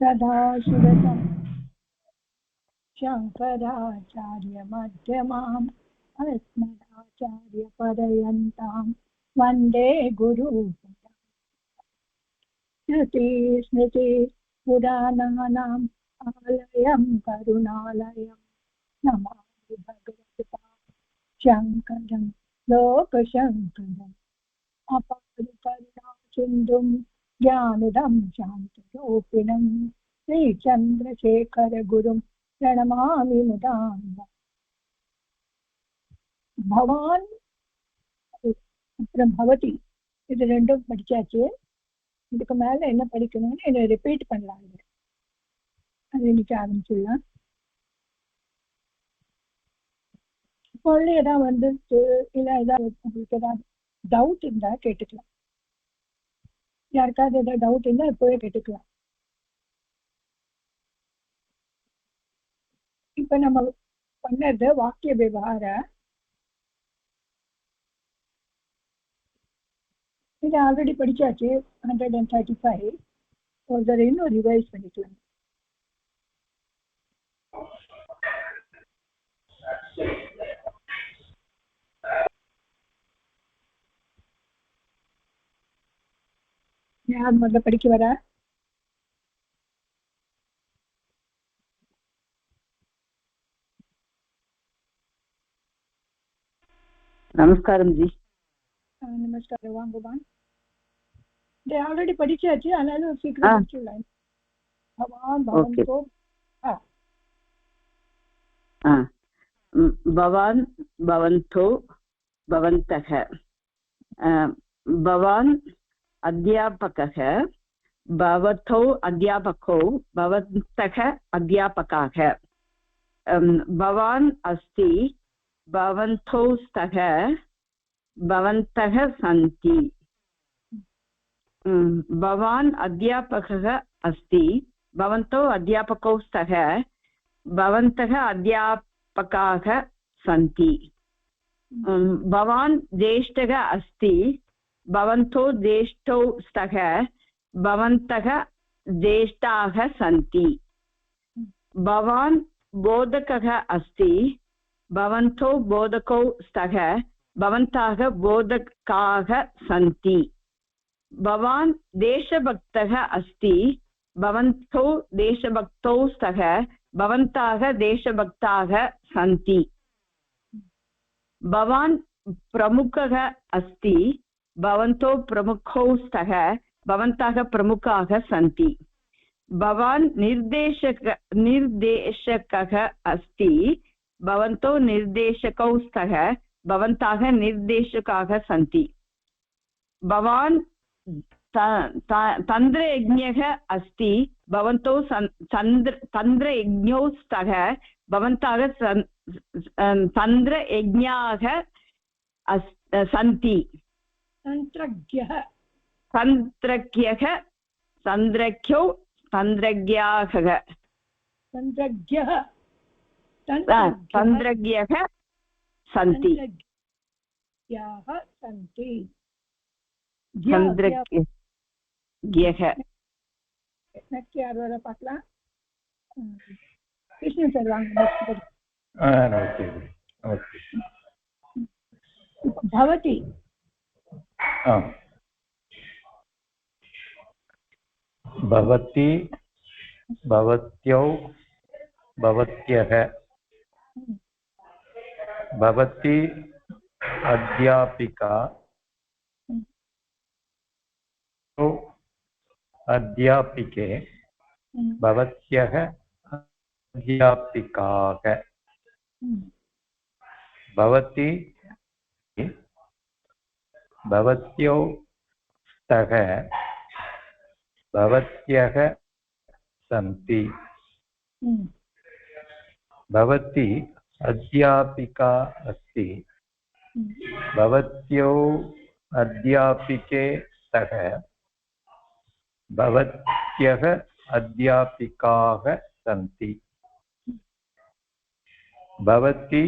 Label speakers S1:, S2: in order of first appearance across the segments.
S1: सदाशिवसं शङ्कराचार्यमध्यमाम् अस्मदाचार्यपर्यन्तां वन्दे गुरुपरम्पराम्। श्रुतिस्मृति पुराणानाम् आलयं करुणालयं नमामि भगवता शङ्करं लोकशङ्करम् अपारकरुणासिन्धुं ज्ञानदं शान्तरूपिणं श्रीचन्द्रशेखरगुरुं प्रणमामि मुदान्वः। भवान् அப்புறம் பவதி இது ரெண்டும் படிச்சாச்சு. இதுக்கு மேல என்ன படிக்கணும்னு என்ன ரிப்பீட் பண்ணலாம். அது இன்னைக்கு ஆரம்பிச்சிடலாம். இப்போ ஏதாவது வந்துட்டு இல்லை ஏதாவது உங்களுக்கு ஏதாவது டவுட் இருந்தா கேட்டுக்கலாம். யாருக்காவது ஏதாவது டவுட் இருந்தா இப்போவே கேட்டுக்கலாம். இப்ப நம்ம பண்ணது வாக்கிய விவகார. இது ஆல்ரெடி படிச்சாச்சு 135. ஒரு தடவை இன்னும் ரிவைஸ் பண்ணிக்கலாம். யார் முதல்ல படிக்க வர?
S2: நமஸ்காரம் ஜி.
S1: நமஸ்காரம். வாங்குவான். இது ஆல்ரெடி படிச்சாச்சு, அதனால சீக்கிரம் படிச்சுடலாம். பவான் பவந்தோ
S2: பவான் பவந்தோ பவந்தக பவான் अध्यापकः भवतौ अध्यापकौ भवन्तः अध्यापकाः भवान् अस्ति भवन्तौ स्तः भवन्तः सन्ति भवान् अध्यापकः अस्ति भवन्तौ अध्यापकौ स्तः भवन्तः अध्यापकाः सन्ति भवान् ज्येष्ठः अस्ति भवन्तौ ज्येष्ठौ स्तः भवन्तः ज्येष्ठाः सन्ति भवान् बोधकः अस्ति भवन्तौ बोधकौ स्तः भवन्तः बोधकाः सन्ति भवान् देशभक्तः अस्ति भवन्तौ देशभक्तौ स्तः भवन्तः देशभक्ताः सन्ति भवान् प्रमुखः अस्ति भवन्तौ प्रमुखौ स्तः भवन्तः प्रमुखाः सन्ति भवान् निर्देशकः अस्ति भवन्तौ निर्देशकौ स्तः भवन्तः निर्देशकाः सन्ति भवान् तन्त्रज्ञः अस्ति भवन्तौ तन्त्रज्ञौ स्तः भवन्तः तन्त्रज्ञाः सन्ति
S1: तन्त्रज्ञः
S2: तन्त्रज्ञः तन्त्रज्ञौ तन्त्रज्ञाः
S1: तन्त्रज्ञः
S2: तन्त्रज्ञः सन्ति तन्त्रज्ञः
S1: யாரோட பார்க்கலாம். கிருஷ்ணன் சார் வாங்க. भवति
S3: भवति भवत्यौ भवत्यः भवति अध्यापिका अध्यापिके भवत्यः अध्यापिकाः भवति भवत्यौ स्तः भवत्यः सन्ति भवति अध्यापिका अस्ति भवत्यौ अध्यापिके स्तः भवत्यः अध्यापिकाः सन्ति भवति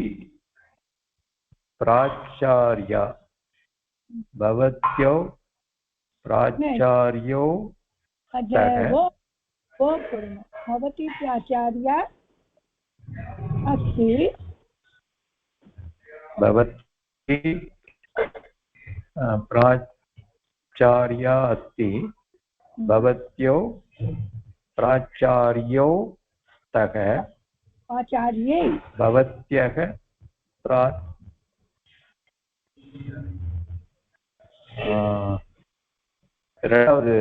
S3: प्राचार्य भवत्यौ प्राचार्यौ
S1: वो कुर्मः भवती प्राचार्या अस्ति
S3: भवती प्राचार्या अस्ति भवत्यो प्राचार्यौ स्तः
S1: आचार्ये
S3: भवत्यः இரண்டாவது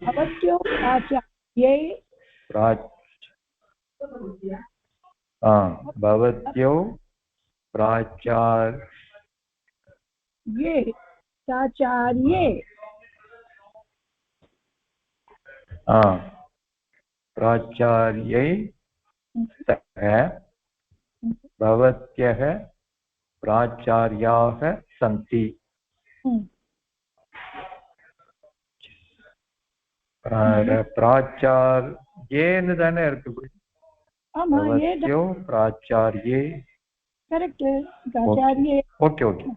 S1: भवत्यो आचार्ये
S3: भवत्यो प्राचार्ये
S1: प्राचार्ये
S3: प्राचार्यै स्तः भवत्यः प्राचार्याः सन्ति प्राचार्येன்னு தானே இருக்கு भवत्यो प्राचार्ये
S1: करेक्ट प्राचार्ये
S3: ओके ओके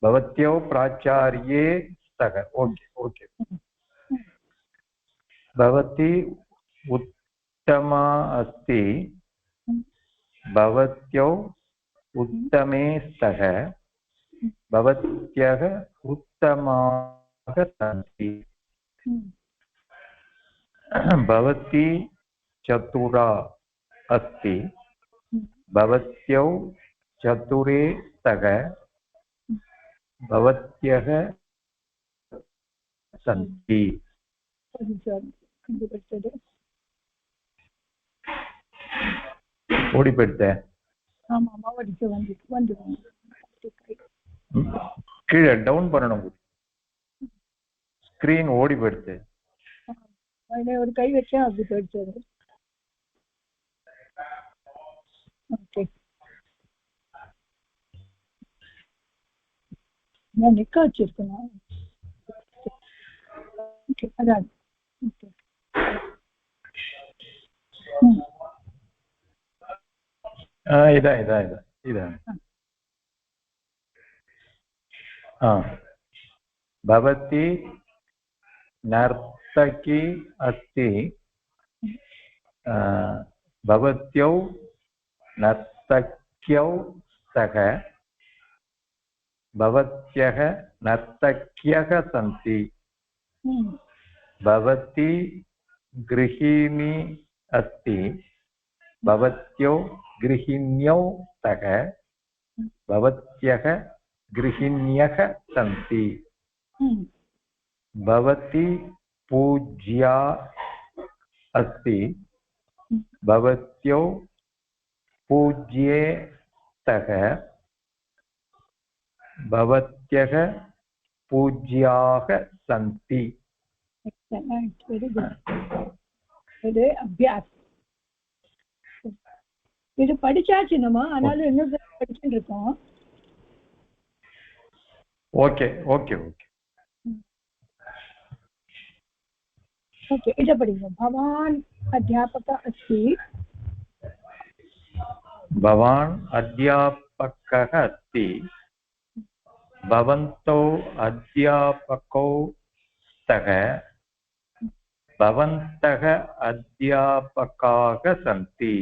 S3: भवत्यो प्राचार्ये स्तः ओके ओके भवती उत्तमा अस्ति भवत्यो उत्तमे स्तः भवत्यः उत्तमाः सन्ति भवती चतुरा अस्ति भवत्यौ चतुरे स्तः भवत्यः सन्ति ஓடி போயிட்டேன் கீழே டவுன் பண்ணணும் ஸ்கிரீன் ஓடி போயிடுச்சு
S1: ஒரு கை வச்சா அப்படி போயிடுச்சு ஓகே நான் நிக்க வச்சிருக்கேன் ஓகே அதான் ஓகே
S3: இதான் भवती नर्तकी अस्ति भवत्यौ नर्तक्यौ स्तः भवत्यः नर्तक्यः सन्ति भवती गृहिणी अस्ति भवत्यो गृहिण्यौ स्तः भवत्यः गृहिण्यः सन्ति भवती पूज्या अस्ति भवत्यो पूज्ये स्तः भवत्यः पूज्याः सन्ति
S1: வெரி குட் இது அபியாஸ் இது படிச்சாச்சு நம்ம ஆனாலும் இன்னும் படிச்சுட்டு இருக்கோம்
S3: ஓகே ஓகே ஓகே
S1: ओके इधर पढ़िए भवान अध्यापक अस्ति
S3: भवान अध्यापकः अस्ति भवन्तौ अध्यापकौ स्तः भवन्तः अध्यापकाः सन्ति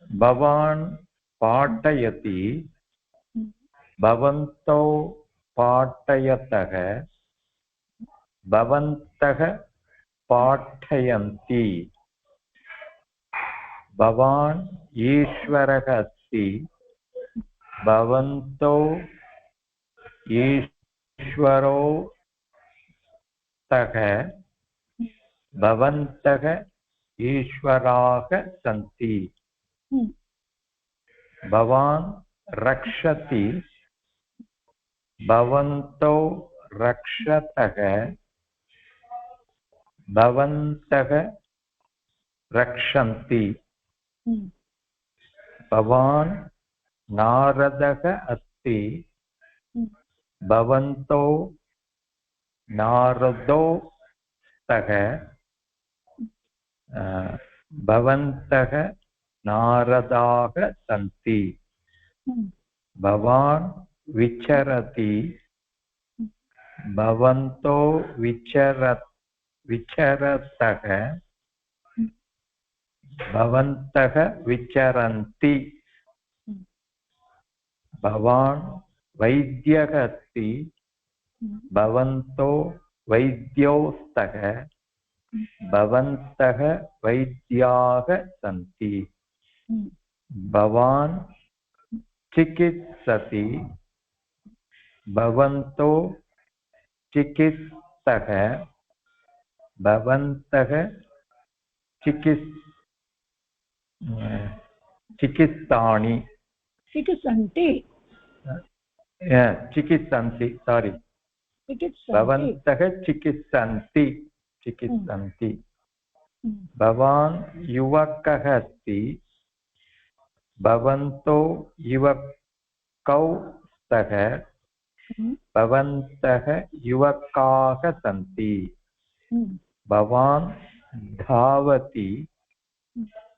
S3: भवान् पाठयति भवन्तौ पाठयतः भवन्तः पाठयन्ति भवान् ईश्वरः अस्ति भवन्तौ ईश्वरौ स्तः भवन्तः ईश्वराः सन्ति भवान् रक्षति भवन्तौ रक्षतः भवन्तः रक्षन्ति भवान् नारदः अस्ति भवन्तौ नारदौ स्तः भवन्तः नारदाः सन्ति भवान् विचरति भवन्तो विचरतः भवन्तः विचरन्ति भवान् वैद्यः अस्ति भवन्तो वैद्यौ स्तः भवन्तः वैद्याः सन्ति भवान् चिकित्सति भवन्तो चिकित्सः भवन्तः चिकित्साणि
S1: चिकित्सन्ति
S3: चिकित्सन्ति सारी भवन्तः चिकित्सन्ति चिकित्सन्ति भवान् युवकः अस्ति भवन्तो युवकौ स्तः भवन्तः युवकाः सन्ति भवान् धावति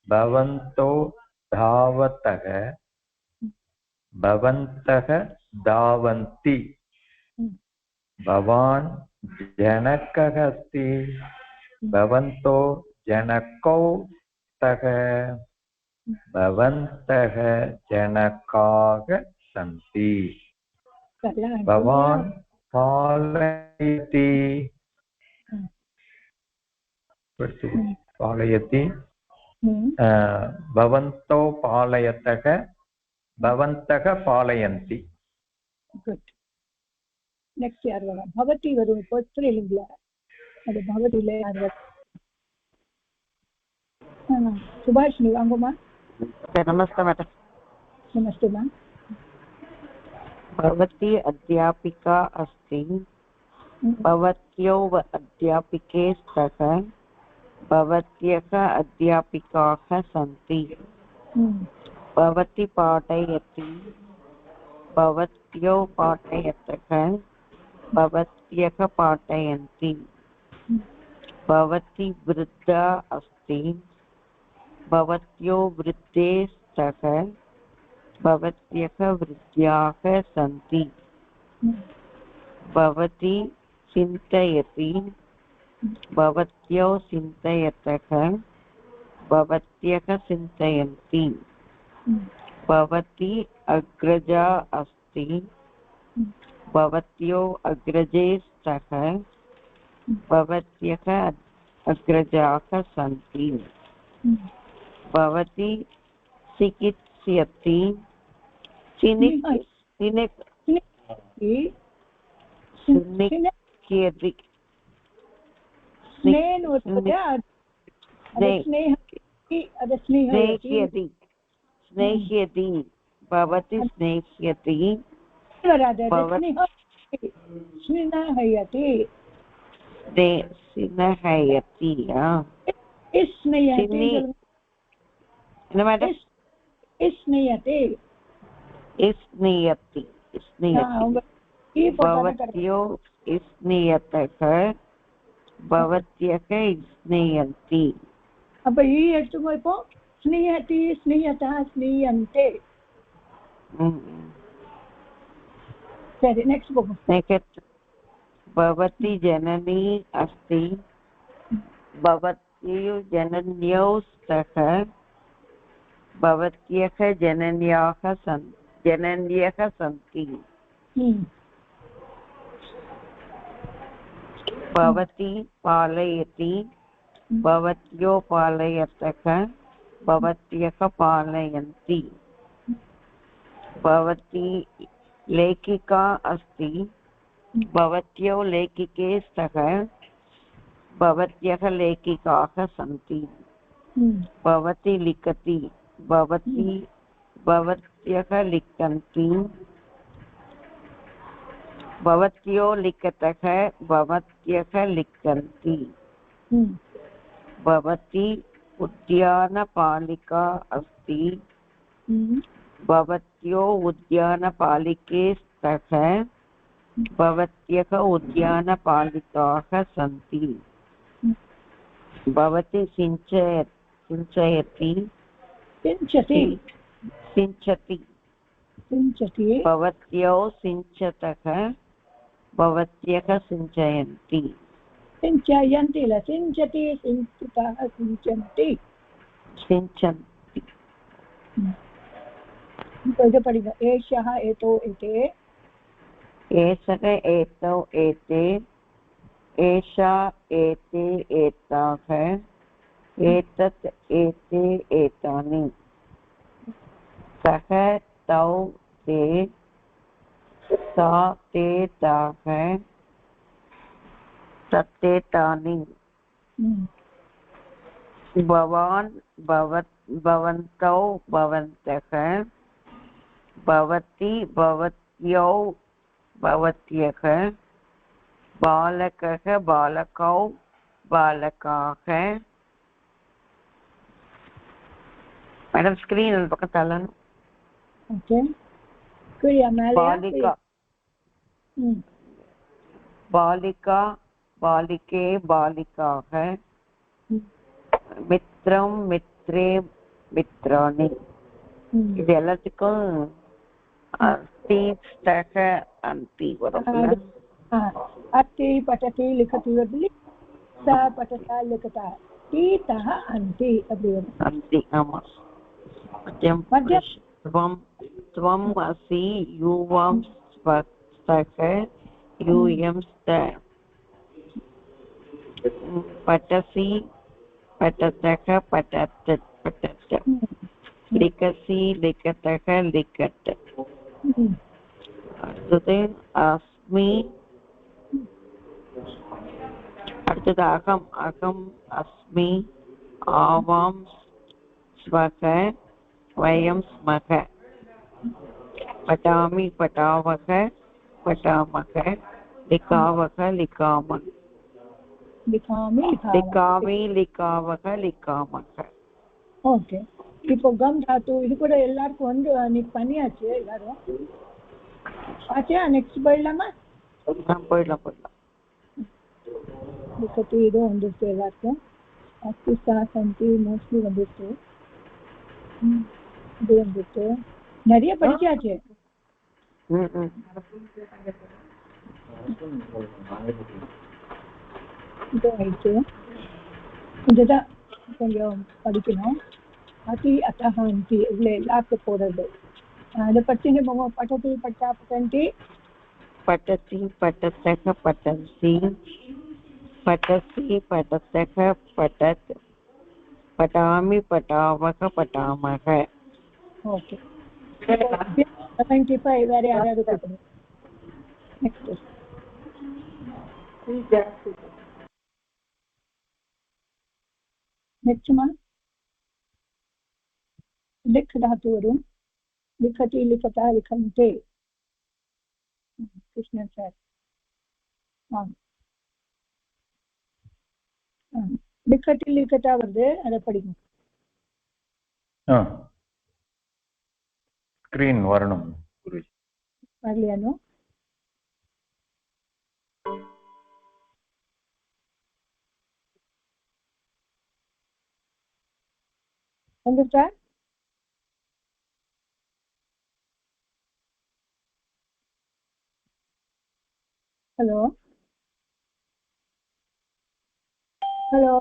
S3: भवन्तो धावतः भवन्तः धावन्ति भवान् जनकः अस्ति भवन्तो जनकौ स्तः भवन्तः जनकाः सन्ति भवान् पालयति पालयति भवन्तो पालयतः भवन्तः पालयन्ति
S1: गुड नेक्स्ट यार वरा भवती वरुम இப்போ ஸ்ரீலிங்கல அது भवतीல यार सुभाषिनी वांगोमा
S4: नमस्ते मैडम
S1: नमस्ते मैम
S4: भवती अध्यापिका अस्ति भवत्यो अध्यापिके स्तः भवत्यः अध्यापिकाः सन्ति भवती पाठयति भवत्यो पाठयतः भवत्यः पाठयन्ति भवती वृद्धा अस्ति भवत्यो वृद्धे स्तः भवत्यः वृद्ध्याः सन्ति भवती चिन्तयति भवत्यो चिन्तयतः भवत्यः चिन्तयन्ति भवती अग्रजा अस्ति भवत्यो अग्रजे स्तः भवत्यः अग्रजाः सन्ति भवती चिकित्सयति चिकित्सयति स्नेह्यति भवती स्नेह्यति
S1: स्नेहयति
S4: स्नेहयति भवत्यो स्नेहतः भवत्यः स्नेहन्ति
S1: அப்ப ஈ எடுத்துக்கோ இப்போ ஸ்னேயதி ஸ்னேயதா ஸ்னேயந்தே சரி नेक्स्ट बोलो
S4: नेक्स्ट भवती जननी अस्ति भवत्यो जनन्यौ स्तः भवत्यः जनन्यः सन्ति भवती पालयति भवत्यो पालयतः भवत्यः पालयन्ति भवती लेखिका अस्ति भवत्यो लेखिके स्तः भवत्यः लेखिकाः सन्ति भवती लिखति भवत्यः लिखन्ति भवत्यो लिखतः भवत्यः लिखन्ति भवती उद्यानपालिका अस्ति भवत्यो उद्यानपालिके स्तः भवत्यः उद्यानपालिकाः सन्ति भवती सिञ्चयति भवत्यो सिञ्चतः भवत्यः सिञ्चयन्ति
S1: सिञ्चयन्ति ल सिञ्चति सिञ्चितः सिञ्चन्ति
S4: सिञ्चन्ति
S1: इदं पठितुम् एषः एतौ एते
S4: एषः एतौ एते एषा एते एताः एतत् एते एतानि सः तौ ते सा ते ताः तत्ते तानि भवान् भवन्तौ भवन्तः भवती भवत्यौ भवत्यः बालकः बालकौ बालकाः मैडम स्क्रीन पकத்தாला
S1: ओके क्रिया
S4: बालिका बालिका बालिके बालिकाः मित्रं मित्रे मित्राणि இது எல்லாத்துக்கும் अस्ति स्तः अन्ति वरदला
S1: अस्ति पठति लिखति वदति सा पठता लिखता ती तः अन्ति அப்படி வரும்
S4: अन्ति आमा मध्यम त्वं त्वम् असि युवां स्तः यूयं स्तः पठसि पठतः पठत् पठत् लिखसि लिखतः लिखत् அடுத்தது अस्मि அடுத்தது अहम् अहम् अस्मि आवां स्वः वयं स्मः पठामि पठावः पठामः लिखावः लिखामः
S1: लिखामि
S4: लिखामि लिखावः लिखामः
S1: ஓகே இப்போ கம் தாத்து இது கூட எல்லாருக்கும் வந்து அன்னைக்கு பண்ணியாச்சு எல்லாரும் ஆச்சா நெக்ஸ்ட் போயிடலாமா
S4: போயிடலாம் போயிடலாம்
S1: லிखति இது வந்துருச்சு எல்லாருக்கும் அஸ்தி சாந்தி மோஸ்ட்லி வந்துருச்சு இது வந்துருச்சு நிறைய படிச்சாச்சு இது ஆயிடுச்சு இதுதான் கொஞ்சம் படிக்கணும் அதி அத்தஹாந்தி இதில் எல்லாத்துக்கும் போடுறது அதை பற்றி நம்ம பட்டதி பட்டா பட்டந்தி
S4: पठति पठतः पठन्ति पठसि पठतः पठत् पठामि पठावः पठामः
S1: ஓகே 75 வேற யாராவது கொடுக்கணும் நெக்ஸ்ட் நெக்ஸ்ட்மா लिख धातु वरुण लिखति लिखता लिखन्ते कृष्ण सर लिखति लिखता வருது அத படிங்க
S3: ஸ்கிரீன் வரணும் குருஜி
S1: வரலையானோ வந்துட்டா हेलो हेलो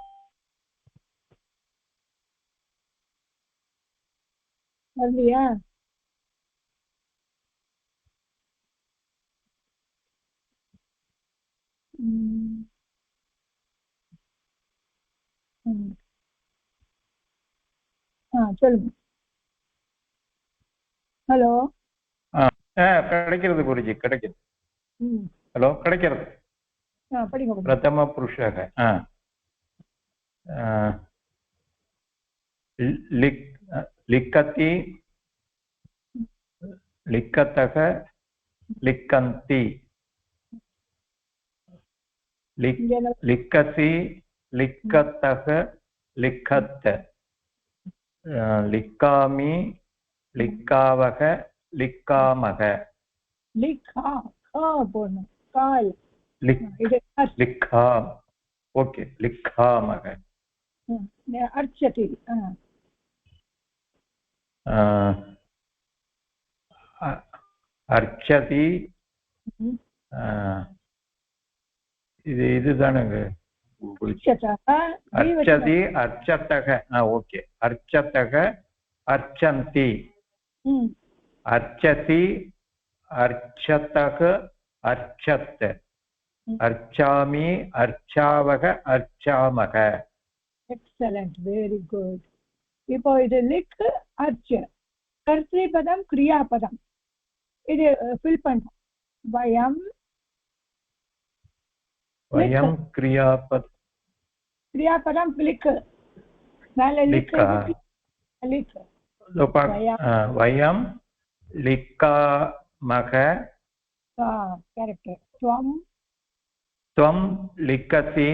S1: வரலையா சொல்லுங்க ஹலோ
S3: கிடைக்கிறது குருஜி கிடைக்கிறது ஹலோ கிடைக்கிறது
S1: படிங்க
S3: பிரதம புருஷக लिखति लिखतः लिखन्ति लिखसि लिखतः लिखत् लिखामि लिखावः लिखामः
S1: लिखा बोलना काल
S3: लिखा ओके लिखामः
S1: अर्चति
S3: अर्चति இதுதானுங்க அர்ச்சதி அர்ச்சத்தக ஓகே அர்ச்சத்தக அர்ச்சந்தி அர்ச்சதி அர்ச்சத்தக அர்ச்சத் அர்ச்சாமி அர்ச்சாவக அர்ச்சாமக.
S1: Excellent, very good. இப்போ இது லிக் அர்ச்ச கர்த்திரிபதம் கிரியாபதம் இது ஃபில் பண்ணோம். வயம்
S3: வயம்
S1: கிரியாபதம் லிக் மேல லிக் லிக்
S3: வயம் லிக்காமக
S1: கரெக்ட். त्वं
S3: त्वं लिखति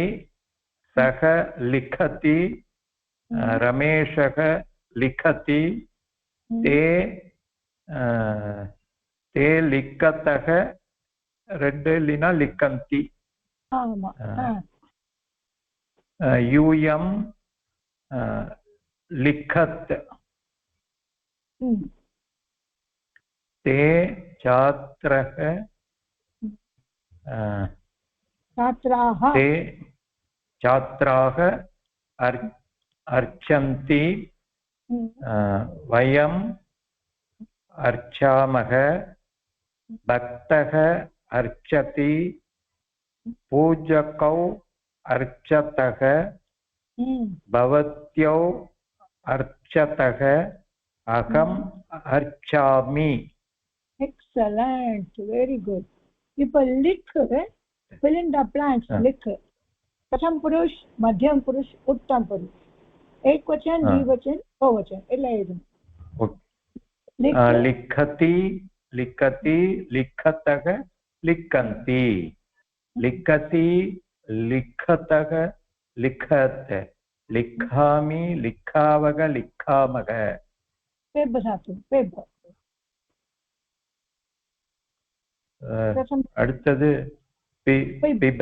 S3: सः लिखति रमेशः लिखति ते लिखतः रेड्डिलिना लिखन्ति यूयं लिखत् ते छात्रः ते छात्राः अर्चन्ति वयम् अर्चामः भक्तः अर्चति पूजकौ अर्चतः भवत्यौ अर्चतः अहम् अर्चामि.
S1: Excellent, very good. இப்போ லிக் fill in the blanks. लिख प्रथम पुरुष मध्यम पुरुष उत्तम पुरुष एक वचन द्विवचन बहुवचन એટલે ಇದು
S3: लिखति लिखति लिखतः लिखन्ति लिखति लिखतः लिखत लिखामि लिखावः लिखामः.
S1: पेब धातु पेब.
S3: அடுத்தது பிப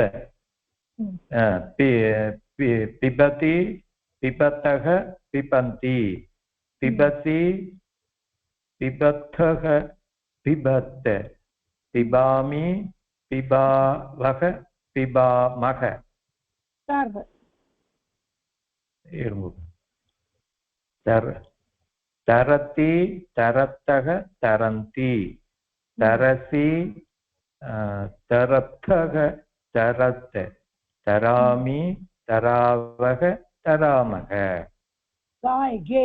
S3: பிபதி பிபத்தக பிபந்தி பிபதி பிபத்தக பிபத் பிபாமி பிபாவக பிபாமக. தரதி தரத்தக தரந்தி तरसि तरत्थः तरत् तरामि तरावः तरामः.
S1: गाय गे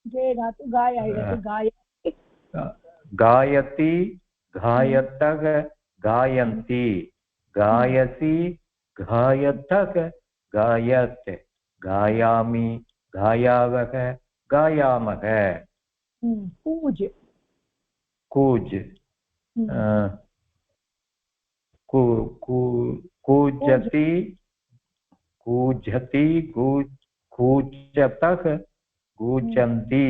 S1: गे धातु गाय गाय
S3: गायति गायतः गायन्ति गायसि गायतः गायत् गायामि गायावः गायामः.
S1: पूज
S3: कूज कूजति कूजति कूजतः कूजन्ति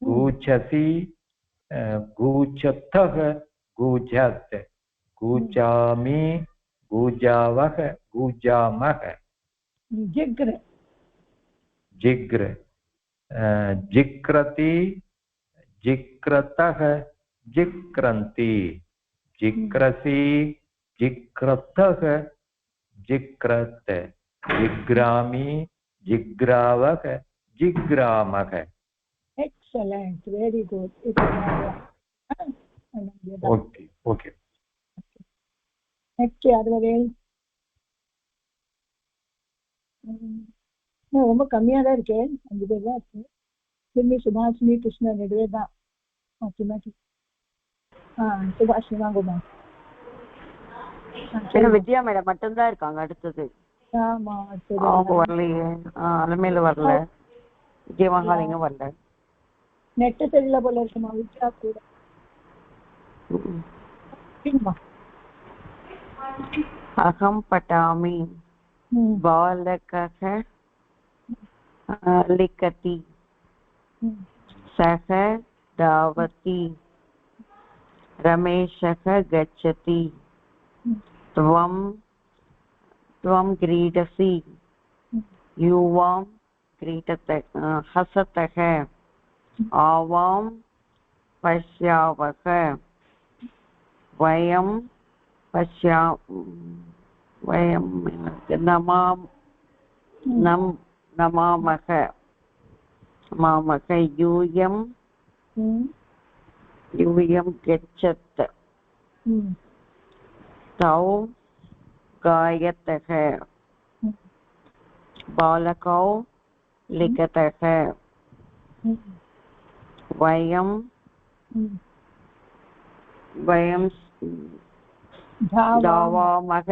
S3: कूजसि कूजतः कूजत् कूजामि कूजावः कूजामः.
S1: जिग्र
S3: जिग्र जिक्रति जिक्रतः जिक्रन्ति जिक्रसि जिक्रतः जिक्रत् जिग्रामि जिग्रावः जिग्रामः.
S1: Excellent, very good.
S3: Okay, okay.
S1: Next யாரு ரொம்ப கம்மியா தான் இருக்கு, 5 பேர் தான் இருக்கு. திரும்பி சுபாஷினி கிருஷ்ணன் 2 பேர் தான். சுபாஷினி வாங்குமா.
S4: விஜயா மேடம் மட்டும்தான் இருக்காங்க. அடுத்தது
S1: ஆமா
S4: அவங்க வரலையே, அலமேல வரல, விஜயமகாலிங்க வரல.
S1: நெட் தெரியல போல இருக்குமா விஜயா கூட.
S4: அகம் பட்டாமி பாலகः लिखति सः धावति रमेशः गच्छति त्वं क्रीडसि युवां हसतः आवां पश्यावः वयं नमामः यूयं गच्छत् तौ गायतः बालकौ लिखतः वयं धावामः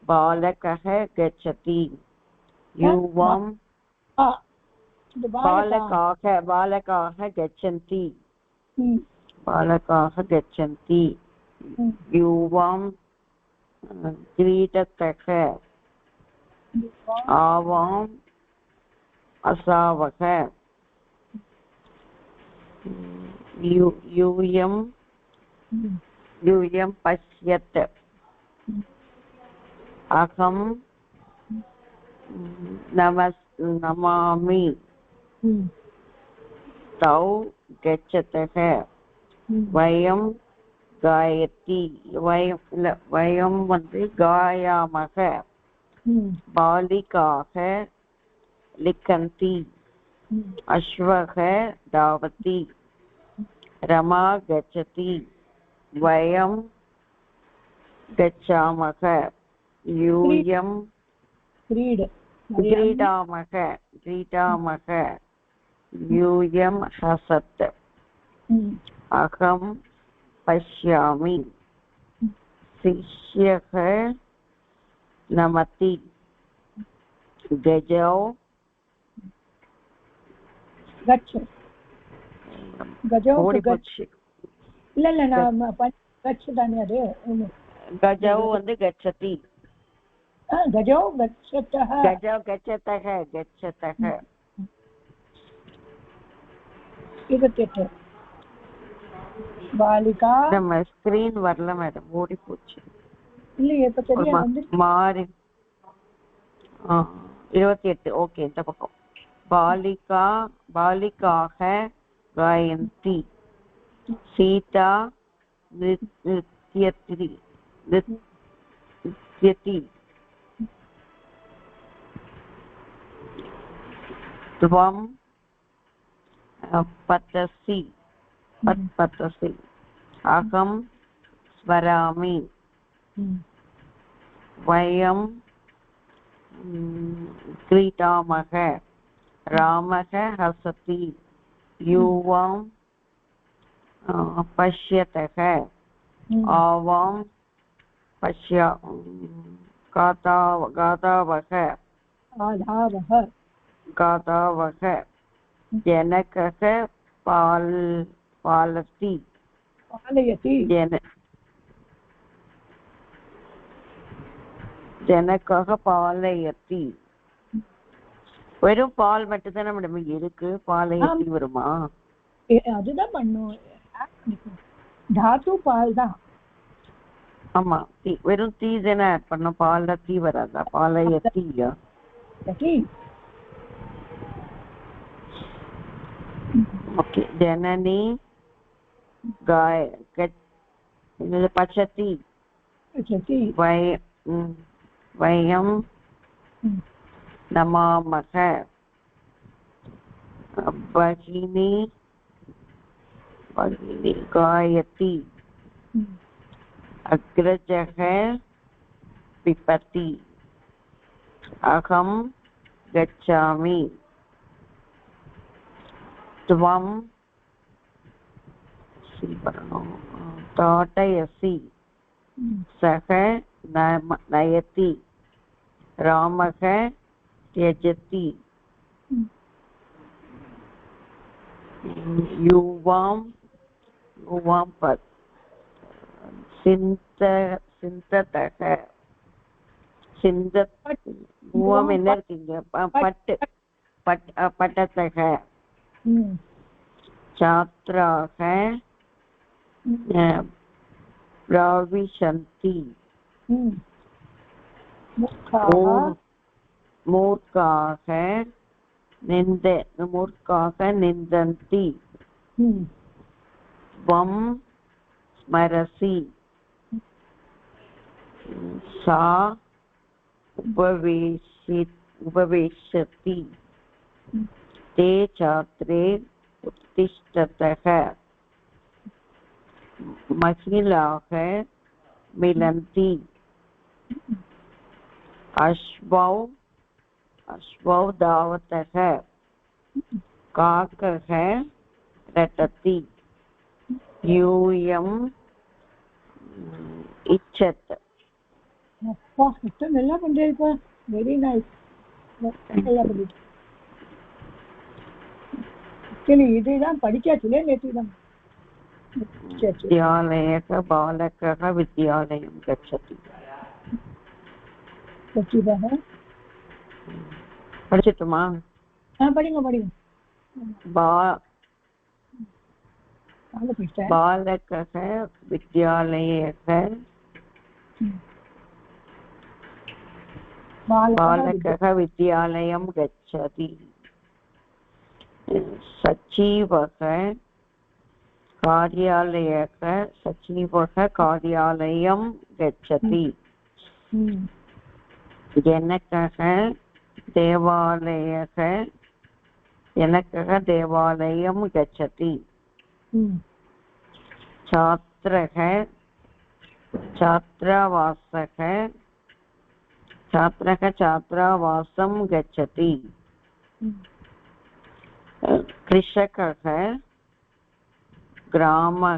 S4: बालकः गच्छति युवं बालकाः गच्छन्ति युवं क्रीडतः आवाम् असावः यूयं पश्यत् अहं नमामि तौ गच्छतः वयं वयं गायामः बालिकाः लिखन्ति अश्वः धावति रमा गच्छति वयं गच्छामः यूयं क्रीडामः यूयं हसत् अहं पश्यामि शिष्यः नमति गजौ गजौ गच्छति
S1: गजौ गच्छतः बालिका
S4: நம்ம ஸ்கிரீன் வரல மேடம் ஓடி போச்சு
S1: இல்லையே இப்ப சரியா வந்து
S4: மாறி 28 ஓகே இந்த பக்கம் बालिकाः गायन्ति सीता नृत्यति त्वं पतसि अहं स्मरामि वयं क्रीडामः रामः हसति युवां पश्यतः आवां गातावः जनकः पालयति जनकः पालयति வெறும் பால் மட்டும் தான் நம்ம இருக்கு பாலயத்தி வருமா
S1: அதுதான் பண்ணும் தாத்து பால் தான்
S4: ஆமா வெறும் தீ தானே ஆட் பண்ண பால்ல தீ வராதா பாலயத்தியா ஓகே ஜனனி पचति वयं नमामः भगिनी गायति अग्रजः पिबति अहं गच्छामि त्वं ताटयसि सः नयति रामः त्यजति युवां சிந்ததக மூவம் என்ன இருக்கீங்க பட்டத்தக छात्राः प्रविशन्ति मूर्खाः निन्दन्ति त्वं स्मरसि सा उपवेशति ते छात्रे उत्तिष्ठतः महिलाः मिलन्ति अश्वौ धावतः काकः रटति यूयम् इच्छत्
S1: அப்பா இஷ்டம் நல்லா பண்றேப்பா வெரி நைஸ் நல்லா பண்ணிட்டு ஆக்சுவலி இதுதான் படிச்சாச்சுலே நேற்று தான்
S4: विद्यालयः बालकः विद्यालयं गच्छति படிச்சிட்டுமா
S1: படிங்க படிங்க
S4: बालकः विद्यालयः बालकः विद्यालयं गच्छति सचिवः सचिवः कार्यालयं गच्छति जनकः देवालयं गच्छति छात्रः छात्रावासं गच्छति कृषकः ग्रामं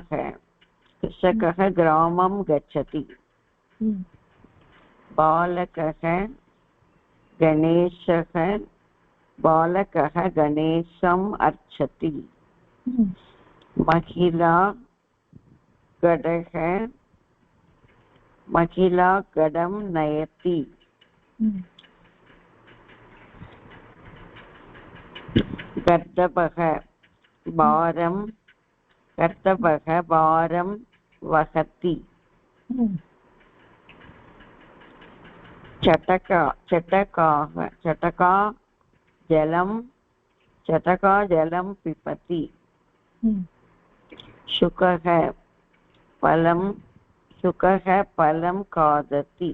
S4: गच्छति बालकः गणेशम् अर्चति महिला घटं नयति गर्दभः भारं वहति चटका जलं पिबति शुकः फलं खादति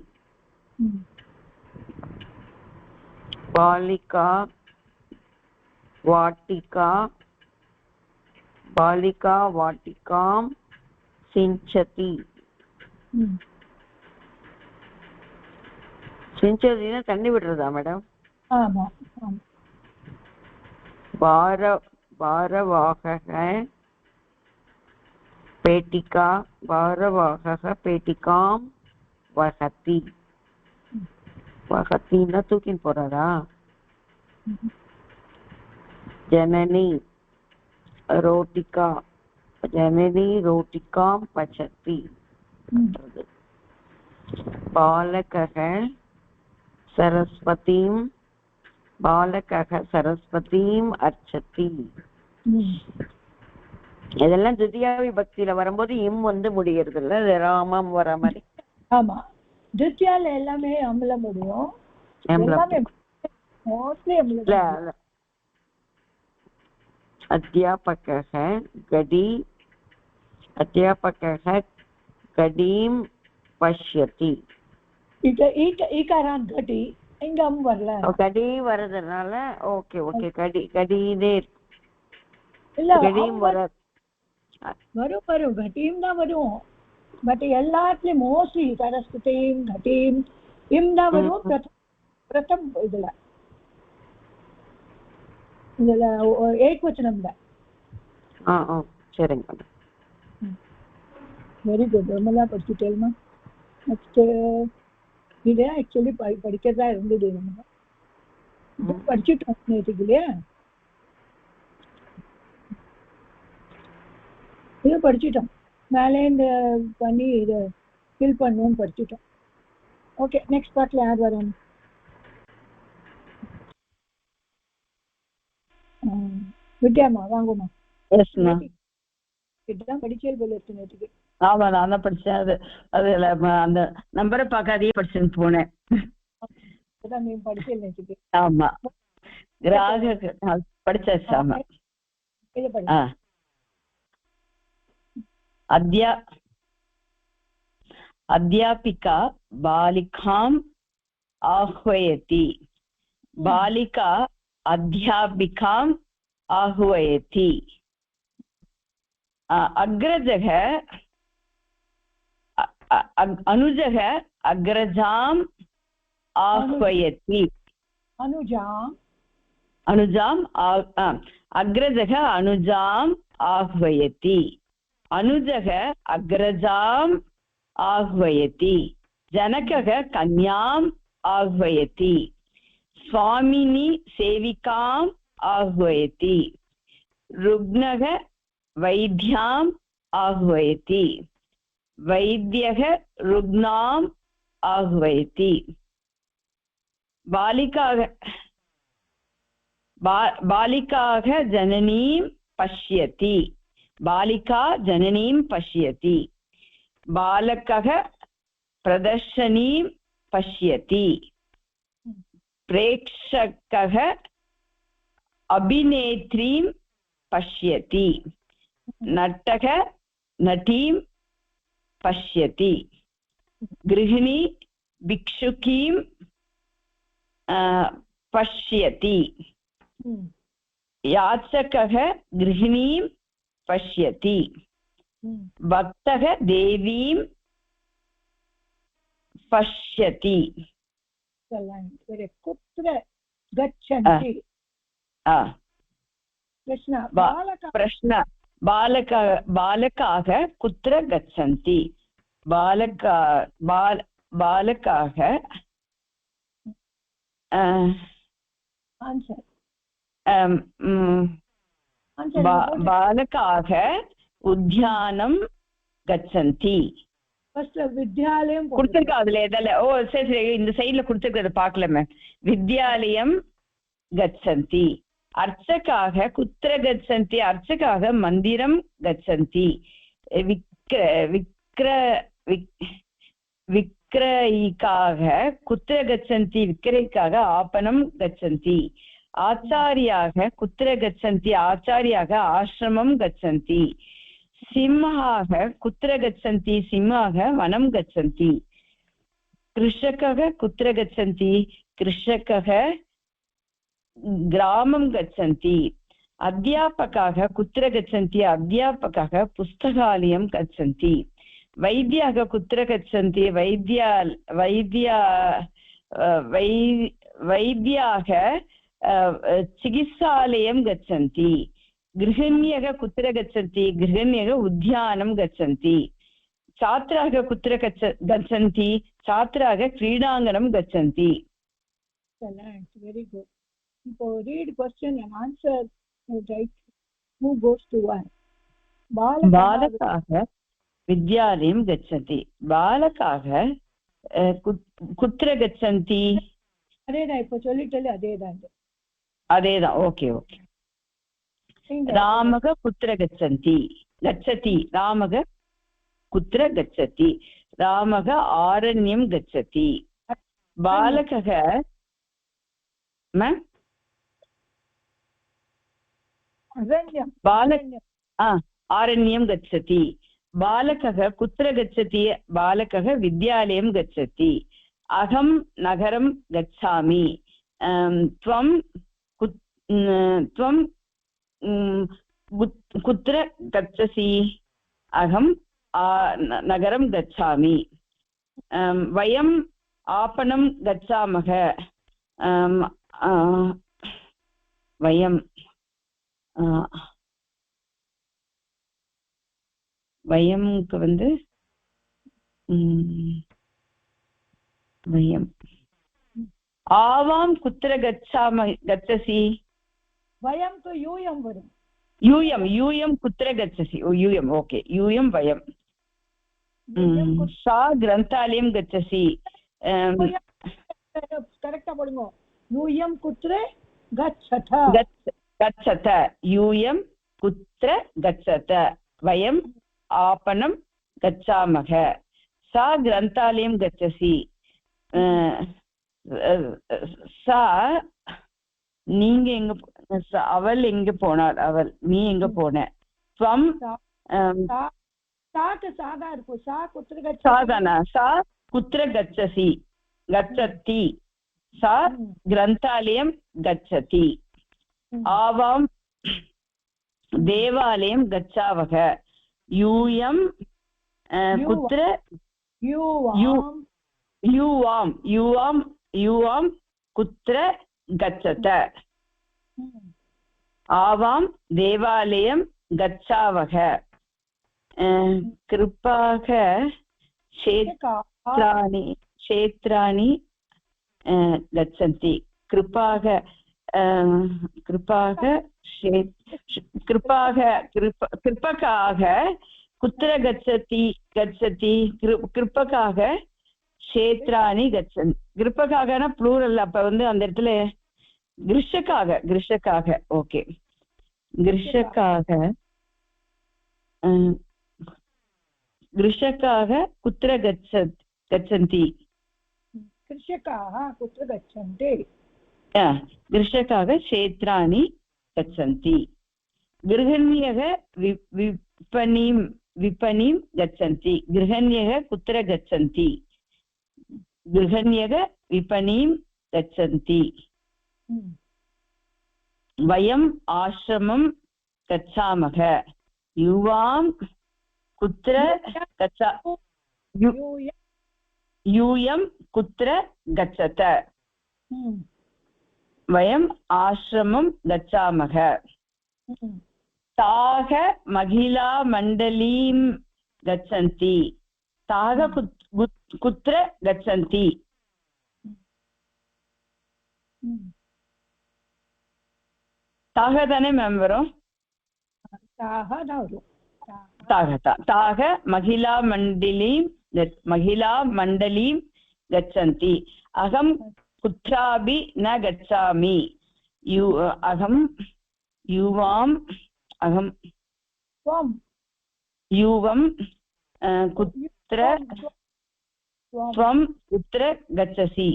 S4: बालिका वाटिकां सिञ्चति सिञ्चतिना तण्णि विड्रदा मैडम
S1: ஆமா
S4: भारवाहः पेटिकां वहति वहतिना तूकिन पोराडा जननी रोटिकां पचति बालकः सरस्वतीं अर्चति இதெல்லாம் द्वितीया விபக்தியில வரும்போது இம் வந்து முடியிறது இல்ல ராமம் வர மாதிரி
S1: ஆமா द्वितीयाல எல்லாமே அம்ல முடியும் எல்லாமே மோஸ்ட்லி அம்ல अध्यापकः गडीं पश्यति ஈகாரான் கடி இங்க அம் வரல
S4: கடி வரதுனால ஓகே கடிதே
S1: இல்ல
S4: கடிம் வரும்
S1: கட்டியும் தான் வரும் பட் எல்லாத்துலயும் மோஸ்ட்லி சரஸ்வதியும் கட்டியும் இம் தான் வரும் பிரதம் இதுல ஏகவச்சனம்ல
S4: சரிங்க
S1: வெரி குட் நல்லா படிச்சுட்டேல்மா நெக்ஸ்ட் இது ஆக்சுவலி படிக்கிறதா இருந்தது நம்ம படிச்சுட்டோம் நேற்றுக்கு இல்லையா இது படிச்சுட்டோம் மேலே இந்த பண்ணி இதை ஃபில் பண்ணணும்னு படிச்சுட்டோம் ஓகே நெக்ஸ்ட் பார்ட்ல யார் வரும் வித்யாமா வாங்கம்மா இதுதான் படிச்சல் போல இருக்கு நேற்றுக்கு
S2: ஆமா நான் தான் படிச்சேன் அது அந்த நம்பரை பார்க்காதே படிச்சுன்னு போனேன்
S1: அதான் நீ படிச்சல் நேற்றுக்கு
S2: ஆமா கிராக படிச்சாச்சு ஆமா
S1: இது படி
S2: अध्यापिका बालिकाम् आह्वयति बालिका अध्यापिकाम् आह्वयति अग्रजः अनुजः अग्रजाम् आह्वयति अनुजाम् अग्रजः अनुजाम् आह्वयति अनुजः अग्रजाम् आह्वयति जनकः कन्याम् आह्वयति स्वामिनी सेविकाम् आह्वयति रुग्णः वैद्याम् आह्वयति वैद्यः रुग्णाम् आह्वयति बालिकाः जननीं पश्यति बालिका जननीं पश्यति बालकः प्रदर्शनीं पश्यति प्रेक्षकः अभिनेत्रीं पश्यति नटः नटीं पश्यति गृहिणी भिक्षुकीं पश्यति याचकः गृहिणीं पश्यति भक्तः देवीं पश्यति
S1: कुत्र गच्छन्ति
S2: प्रश्न बालकाः कुत्र गच्छन्ति बालकाः बालकाः उद्यानं गच्छन्ति
S1: विद्यालयं
S2: ओ सரி இந்த சைடுல கொடுத்திருக்கிறத பார்க்கலமே வித்யாலயம் गच्छन्ति अर्चकाः कुत्र गच्छन्ति अर्चकाः मन्दिरं गच्छन्ति विक्रयिकाः कुत्र गच्छन्ति विक्रयिकाः आपणं गच्छन्ति आचार्याः कुत्र गच्छन्ति आचार्याः आश्रमं गच्छन्ति सिंहाः कुत्र गच्छन्ति सिंहाः वनं गच्छन्ति कृषकः कुत्र गच्छन्ति कृषकः ग्रामं गच्छन्ति अध्यापकाः कुत्र गच्छन्ति अध्यापकाः पुस्तकालयं गच्छन्ति वैद्याः कुत्र गच्छन्ति वैद्याः चिकित्सालयं गच्छन्ति गृहिण्यः कुत्र गच्छन्ति गृहिण्यः उद्यानं गच्छन्ति छात्राः कुत्र गच्छन्ति छात्राः क्रीडाङ्गणं गच्छन्ति
S1: very good. So read question and answer, right? Who goes to one?
S2: बालकाः विद्यालयं गच्छन्ति बालकाः कुत्र गच्छन्ति अदेदा ओके ओके रामः कुत्र गच्छन्ति रामः कुत्र गच्छति रामः आरण्यं गच्छति बालकः आरण्यं गच्छति बालकः कुत्र गच्छति बालकः विद्यालयं गच्छति अहं नगरं गच्छामि त्वं कुत्र गच्छसि अहं नगरं गच्छामि वयम् आपणं गच्छामः वयं வந்து वयम् आवां कुत्र गच्छसि
S1: वयं तु यूयं वदन्
S2: यूयं कुत्र गच्छसि यूयम् ओके यूयं वयं सा ग्रन्थालयं गच्छसि
S1: करेक्टा बोलुंगो यूयं कुत्र
S2: गच्छत यूयं कुत्र गच्छत वयम् आपणं गच्छामः सा ग्रन्थालयं गच्छसि सा நீங்க எங்க அவள் எங்க போனாள் அவள் நீ எங்க போன त्वं
S1: सात् सादा इरुक्कु सा कुत्र गच्छति
S2: साधना सा कुत्र गच्छसि गच्छति सा ग्रन्थालयं गच्छति आवां देवालयं गच्छावः यूयं कुत्र युवां कुत्र गच्छत आवां देवालयं गच्छावः कृपाः क्षेत्राणि गच्छन्ति कृपाः कृपकाः कुत्र गच्छति कृपकाः क्षेत्राणि गच्छन्ति कृपकाகனா ப்ளூரல் அப்ப வந்து அந்த இடத்துல கிருஷக்காக ஓகே கிருஷக்காக कुत्र गच्छन्ति
S1: कृषकाः कुत्र गच्छन्ति
S2: कृषकाः क्षेत्राणि गच्छन्ति गृहिण्यः विपणीं गच्छन्ति गृहिण्यः कुत्र गच्छन्ति गृहिण्यः विपणीं गच्छन्ति वयम् आश्रमं गच्छामः युवां कुत्र यूयं कुत्र गच्छत वयम् आश्रमं गच्छामः ताः महिलामण्डलीं गच्छन्ति ताः कुत्र गच्छन्ति ताः ताने मैम वरुम ताः महिलामण्डलीं गच्छन्ति अहं कुत्रापि न गच्छामि अहं युवं कुत्र त्वं कुत्र गच्छसि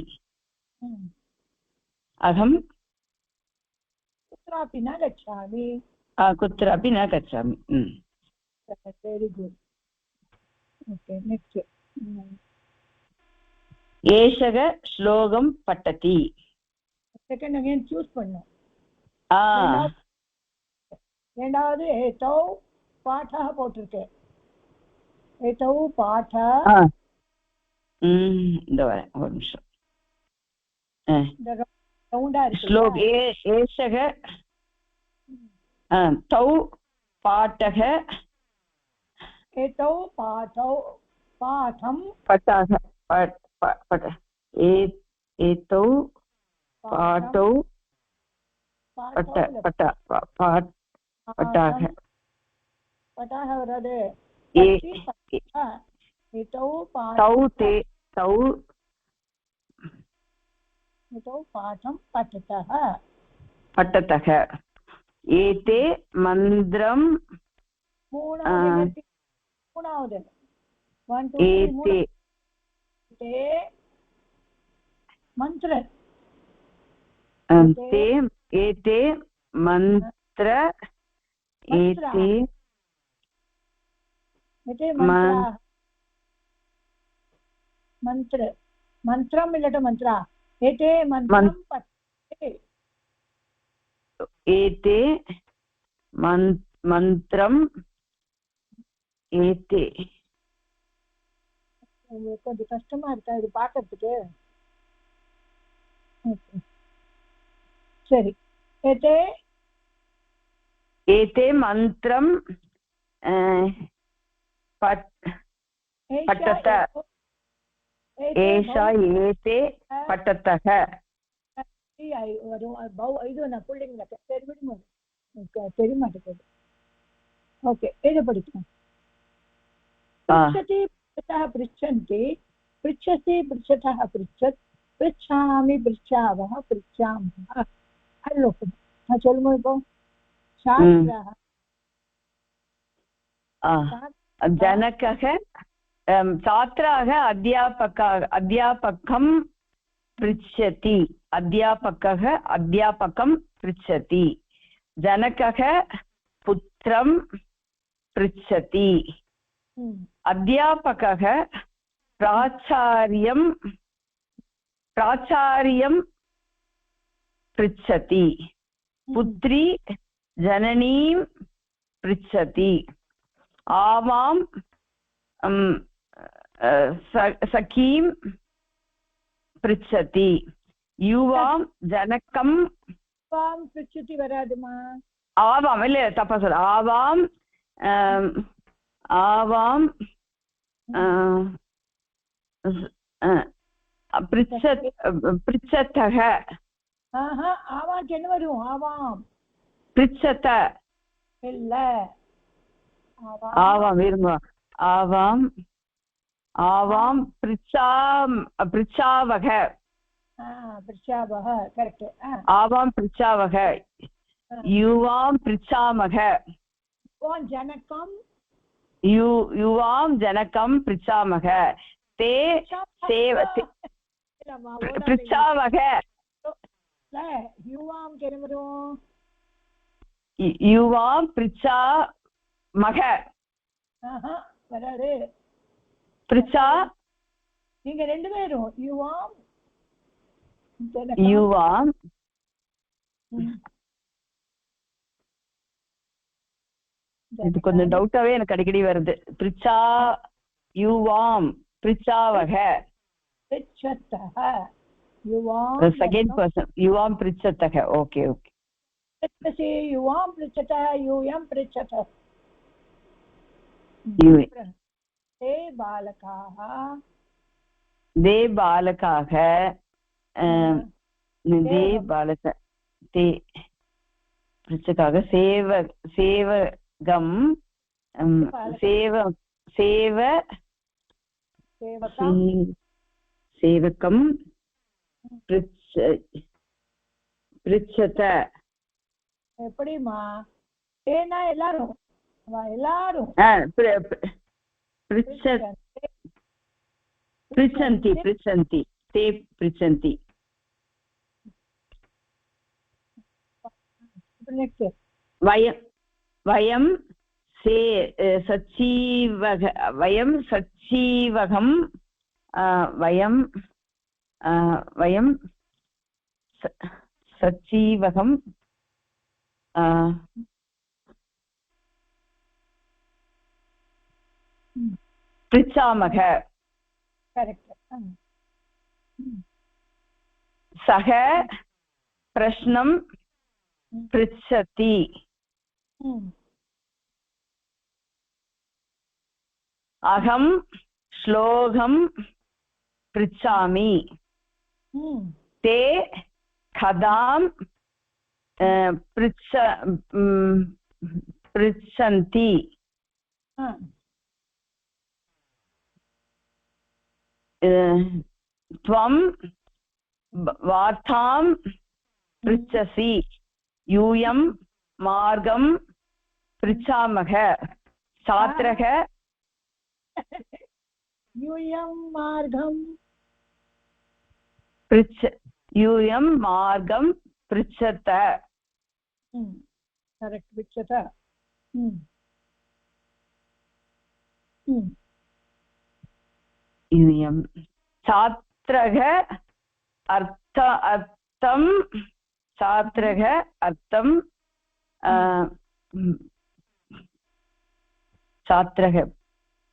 S2: अहं
S1: कुत्रापि न गच्छामि वेरी गुड ओके नेक्स्ट
S2: एषः श्लोकं पठति
S1: सेकंड अगेन चूஸ் பண்ணு இரண்டாவது ஏதோ பாடः போட்டுருக்கு ஏதோ பாட
S2: இந்த வர ஒரு நிமிஷம்
S1: ரவுண்டா இருக்கு
S2: श्लोक एषः तौ पाठः
S1: एतौ पाठौ पाठं
S2: पठः एतौ पाठौ
S1: पठः वरदे एतौ पाठं
S2: पठतः एते मन्त्रं
S1: मूणावद् 1 2 3 मंत्र
S2: एते मंत्र
S1: मंत्रम इल्लट मंत्र एते मंत्रम पठते
S2: एते मंत्रम एते
S1: கொஞ்சம் கஷ்டமா இருக்கா இது பார்க்கிறதுக்கு சரி
S2: एते मंत्रम पठत एषा एते पठतः
S1: இது நான் புள்ளிங்க தெரிய மாட்டேங்குது ஓகே எதை படிக்கணும் पृच्छन्ति पृच्छसि पृच्छतः पृच्छत् पृच्छामि पृच्छावः पृच्छामः अल्लोकम् சொல்லுங்க இப்போ छात्राः
S2: जनकः छात्राः अध्यापकं पृच्छति अध्यापकः अध्यापकं पृच्छति जनकः पुत्रं पृच्छति अध्यापकः प्राचार्यं पृच्छति पुत्री जननीं पृच्छति आवां सखीं पृच्छति युवां जनकं
S1: पृच्छति वरादुमा
S2: आवाम இல்ல தப்பா சொல்ல ஆவாம் ஆவாம் पृच्छतः
S1: ஆவாம் என்ன வரும் ஆவாம்
S2: पृच्छत
S1: இல்ல
S2: ஆவாம் இருங்க ஆவாம் ஆவாம் पृच्छावः
S1: पृच्छावः करेक्ट
S2: आवां पृच्छावः युवां पृच्छामः युवां जनकं पृच्छामः ते पृच्छावः युवां पृच्छामः पृच्छा
S1: நீங்க ரெண்டு பேரும் युवां
S2: இது கொஞ்சம் டவுட்டாவே எனக்கு அடிக்கடி வருது பிரிச்சா யுவாம் பிரிச்சாவக
S1: पृच्छतः युवां
S2: செகண்ட் पर्सन युवां पृच्छतः ओके ओके
S1: पृच्छसि युवां पृच्छतः यूयं पृच्छतः ते बालकाः ते बालक ते पृच्छकाः सेवकं पृच्छत எப்படிமா ஏனா எல்லாரும்
S2: पृच्छन्ति ते पृच्छन्ति वयं सचीवकं पृच्छामः सः प्रश्नं पृच्छति अहं श्लोकं पृच्छामि ते कथां पृच्छन्ति त्वं वार्तां पृच्छसि यूयं मार्गं पृच्छामः छात्रः
S1: यूयं मार्गं
S2: यूयं मार्गं पृच्छत
S1: करेक्ट पृच्छत
S2: यूयं छात्रः अर्थं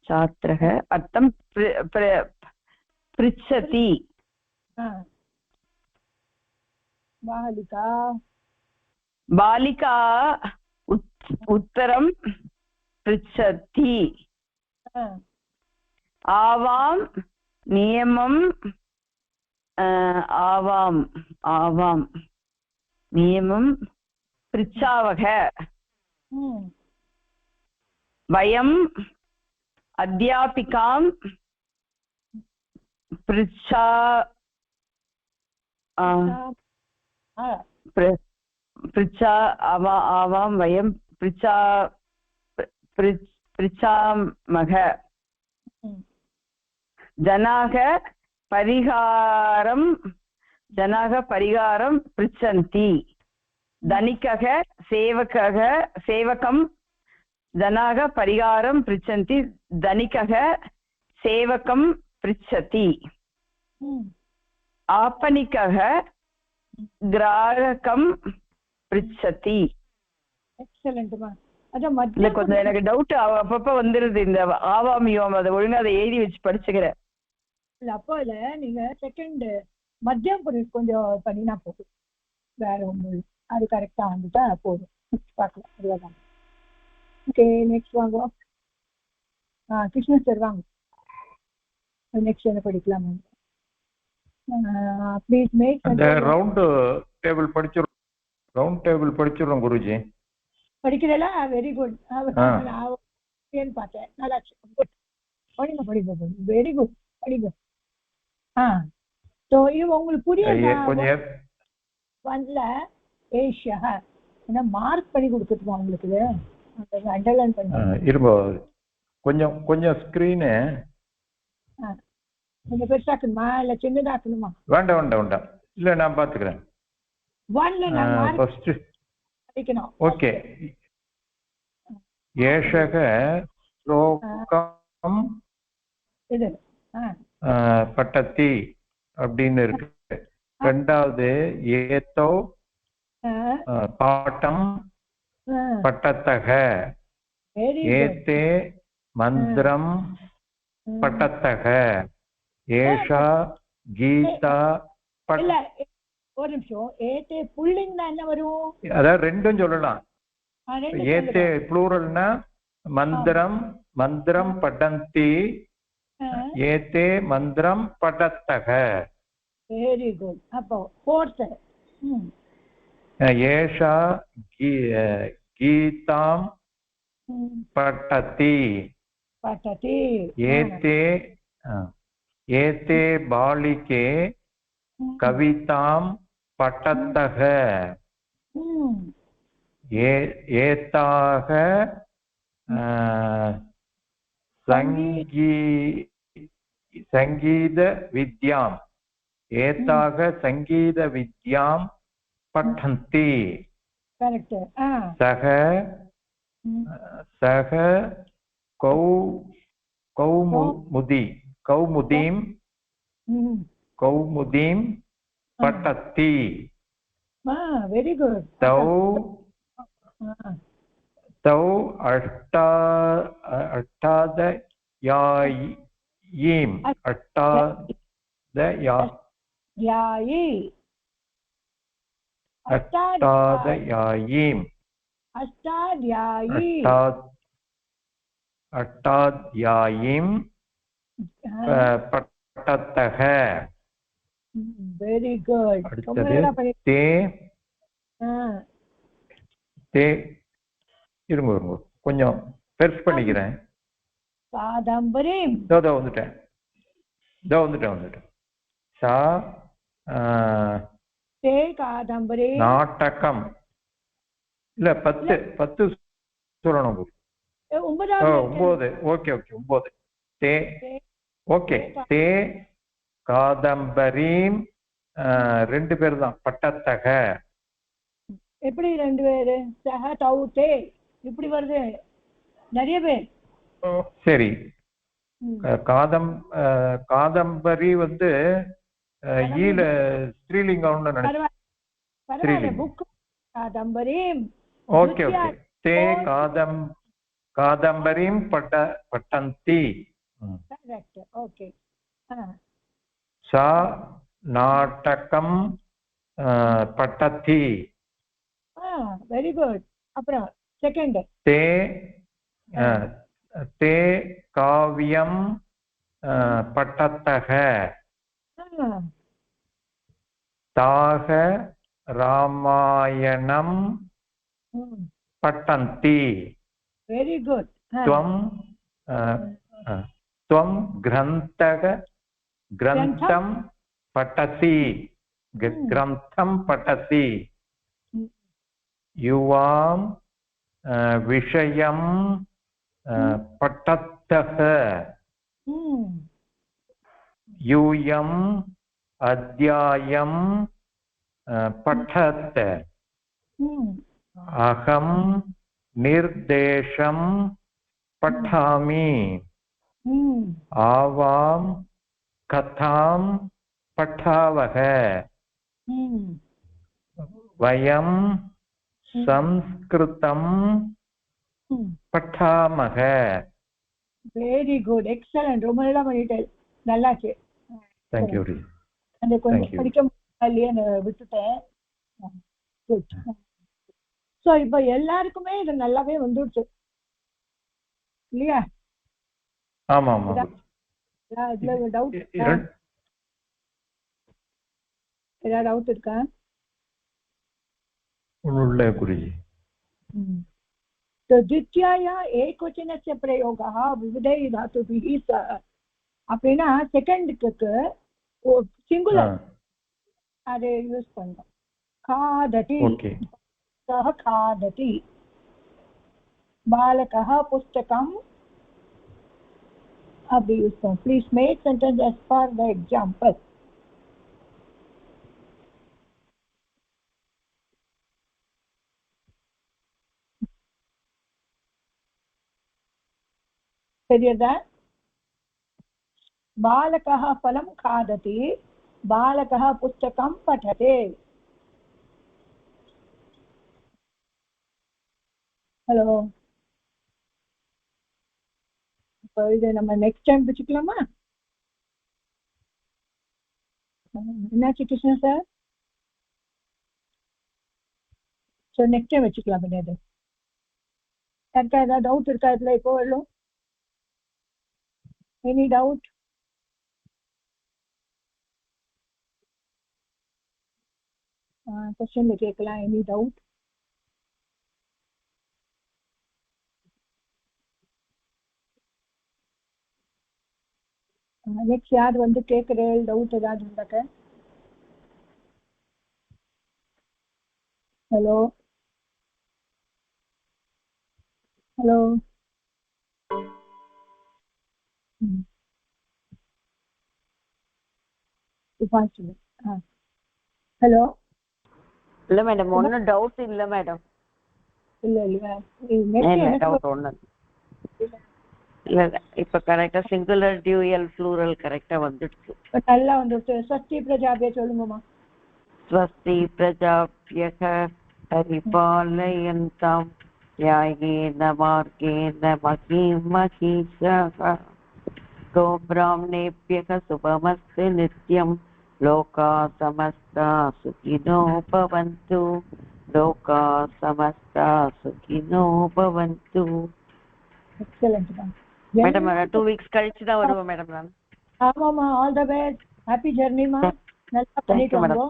S2: छात्रः अर्थं पृच्छति बालिका उत्तरं पृच्छति आवां नियमं आवां नियमं पृच्छावः वयं अध्यापिकां आवां वयं पृच्छामः जनाः परिहारं पृच्छन्ति धनिकः सेवकं ஜனாக பரிகாரம் பிரிச்சந்தி தனிகக சேவகம் பிரிச்சதி आपणिकः ग्राहकं पृच्छति
S1: எக்ஸலென்ட் மா அத
S2: இல்ல கொஞ்சம் எனக்கு டவுட் அப்பப்ப வந்துருது இந்த ஆவாமியோம் அதை ஒழுங்கா அதை எழுதி வச்சு படிச்சுக்கிறேன்
S1: இல்ல அப்போ இல்ல நீங்க செகண்ட் மத்தியம் புருஷ் கொஞ்சம் பண்ணினா போதும் வேற ஒண்ணு அது கரெக்டா வந்துட்டா போதும் பார்க்கலாம் அவ்வளவுதான் ஓகே நெக்ஸ்ட் வாங்க கிருஷ்ணன் சார் வாங்க நெக்ஸ்ட் என்ன படிக்கலாம் ப்ளீஸ் மேக்
S3: அந்த ரவுண்ட் டேபிள் படிச்சிரோம் குருஜி
S1: படிக்கிறல வெரி குட் ஏன் பார்த்தேன் நல்லா படிங்க வெரி குட் படிங்க ஸோ இது உங்களுக்கு புரிய ஒன்ல ஏஷியா ஏன்னா மார்க் பண்ணி கொடுத்துருவோம் உங்களுக்கு அண்டர்லைன் பண்ணி
S3: இருங்க கொஞ்சம் ஸ்க்ரீனு
S1: கொஞ்சம் பெருசாக்கணுமா இல்ல சின்னதாக்கணுமா
S3: வேண்டாம் இல்ல நான் பாத்துக்கிறேன்
S1: ஒன்ல நான்
S3: ஃபர்ஸ்ட்
S1: படிக்கணும்
S3: ஓகே ஏஷக ஸ்லோகம்
S1: இது
S3: பட்டத்தி அப்படின்னு இருக்கு ரெண்டாவது ஏதோ பாட்டம் பட்டத்தக ஏதே மந்திரம் பட்டத்தக ஏஷா கீதா
S1: இல்ல ஒரு நிமிஷம் ஏதே புல்லிங்னா என்ன வரும்
S3: அதாவது ரெண்டும் சொல்லலாம் ஏதே ப்ளூரல்னா மந்திரம் பட்டந்தி ஏதே மந்திரம் பட்டத்தக
S1: வெரி குட் அப்போ ஃபோர்த்
S3: ஏஷா கீதாம் பட்டதி ஏதே பாலிகே கவிதாம் பட்டத்தக ஏதாக சங்கீத வித்யாம் பட்டந்தி சக கௌமுதீம் பட்டத்தி
S1: வெரி குட்
S3: தௌ அஷ்டாதயாயீம் அஷ்டாத்யாயீம் பட்டத்தக
S1: வெரி குட்
S3: அடுத்தது தே இருங்க கொஞ்சம் பெருசு பண்ணிக்கிறேன்
S1: காதம்பரீம்
S3: வந்துட்டேன் சா
S1: தே காதம்பரீம்
S3: நாடகம் இல்ல 10 சொல்லணும் 9 ஓகே 9 தே ஓகே தே காதம்பரீம் 2 பேர் தான் பட்டத்தக
S1: எப்படி 2 பேரு சஹ தௌ தே இப்படி வருது நிறைய பேர்
S3: சரி காதம்பரி வந்து ஈல ஸ்ரீலிங்கம்னு நினைக்கிறேன்
S1: புக் காதம்பரீம்
S3: ஓகே தே காதம்பரீம் பட்டந்தி
S1: கரெக்ட் ஓகே
S3: சா நாடகம் பட்டதி
S1: வெரி குட் அப்புறம் செகண்ட்
S3: தே காவியம் பட்டத்தக தாக ராமாயணம் பட்டந்தி
S1: வெரி குட்
S3: त्वं ग्रन्थं पठति युवां विषयं पठतः यूयम् अध्यायं पठत् अहं निर्देशं पठामि आवां कथां पठावः वयं संस्कृतं पठामः.
S1: Very good, excellent. ரொம்ப நல்லா பண்ணிட்டேன், நல்லாச்சு.
S3: தேங்க்யூ.
S1: அந்த கொஞ்சம் படிக்க முடியலையே விட்டுட்டேன். குட். ஸோ இப்போ எல்லாருக்குமே இது நல்லாவே வந்துடுச்சு இல்லையா?
S3: ஆமா ஆமா.
S1: இதுல டவுட் ஏதாவது டவுட் இருக்கா?
S3: உள்ள குருஜி.
S1: तो द्वितीया एकवचनस्य प्रयोगः विविधैः धातुभिः सह அப்படின்னா செகண்டுக்கு சிங்குலர் அதை யூஸ் பண்ணோம். खादति, सः खादति, बालकः पुस्तकम् அப்படி யூஸ் பண்ணோம். Please make sentence as per the example. தெரியுதா? बालकः फलं खादति, बालकः पुस्तकं पठते. ஹலோ, இப்போ இது நம்ம நெக்ஸ்ட் டைம் வச்சுக்கலாமா? என்னாச்சு Krishna sir? So next time வச்சுக்கலாம். கிடையாது, யாருக்கா ஏதாவது டவுட் இருக்கா இதில்? இப்போ வரலும் எனி டவுட்? क्वेश्चन கேட்கலாம். Any doubt? நெக்ஸ்ட் யார் வந்து கேட்குற டவுட் ஏதாவது இருந்தாக்க? Hello hello. ஹலோ.
S4: இல்ல மேடம், ஒன்னும் டவுட் இல்ல மேடம்.
S1: இல்ல இல்ல
S4: டவுட் ஒண்ணு இல்ல. இப்ப கரெக்டா சிங்குலர், டியூயல், ப்ளூரல் கரெக்டா வந்துடுச்சு.
S1: நல்லா வந்துடுச்சு. ஸ்வஸ்தி பிரஜாபிய சொல்லுங்கம்மா.
S4: ஸ்வஸ்தி பிரஜாபியக பரிபாலயந்தாம் न्यायेन मार्गेण महीं महीषः गोब्राह्मणेभ्यः शुभमस्तु नित्यं लोकाः समस्ताः सुखिनो भवन्तु. लोकाः समस्ताः सुखिनो भवन्तु.
S1: Excellent
S4: madam. 2 வீக்ஸ் கழிச்சு தான் வருவோம் மேடம் நான்.
S1: ஆமாம்மா, ஆல் தி பெஸ்ட். ஹாப்பி ஜர்னிமா. நல்லா பண்ணிட்டு வாங்க.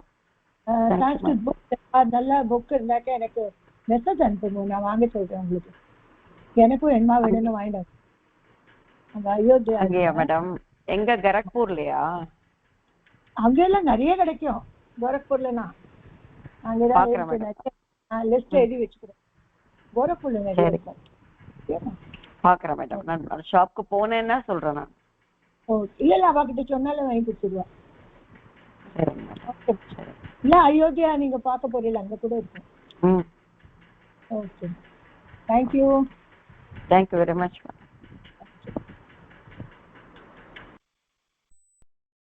S1: சான்ஸ்கிரிட் புக் நல்ல புக் இருந்தாக்க எனக்கு மெசேஜ் அனுப்புங்க, நான் வாங்க சொல்றேன் உங்களுக்கு. எனக்கும் என்ன வேணும்னு வாங்கிட்டு அந்த அயோத்தியா
S4: மேடம். எங்க கரக்பூர்லயா?
S1: அங்கெல்லாம் நிறைய கிடைக்கும். கோரக்பூர்லனா அங்கதான் லிஸ்ட் எழுதி வச்சுக்கிறேன். கோரக்பூர்ல நிறைய இருக்கும்.
S4: பாக்குறேன் மேடம். நான் ஷாப்க்கு போனேன்னா சொல்றேன் நான்.
S1: ஓ இல்ல, அவகிட்ட சொன்னாலும் வாங்கி கொடுத்துருவேன். இல்ல அயோத்தியா நீங்க பார்க்க போறீங்க, அங்க கூட இருக்கும்.
S4: Okay,
S1: thank you.
S4: Thank you very much.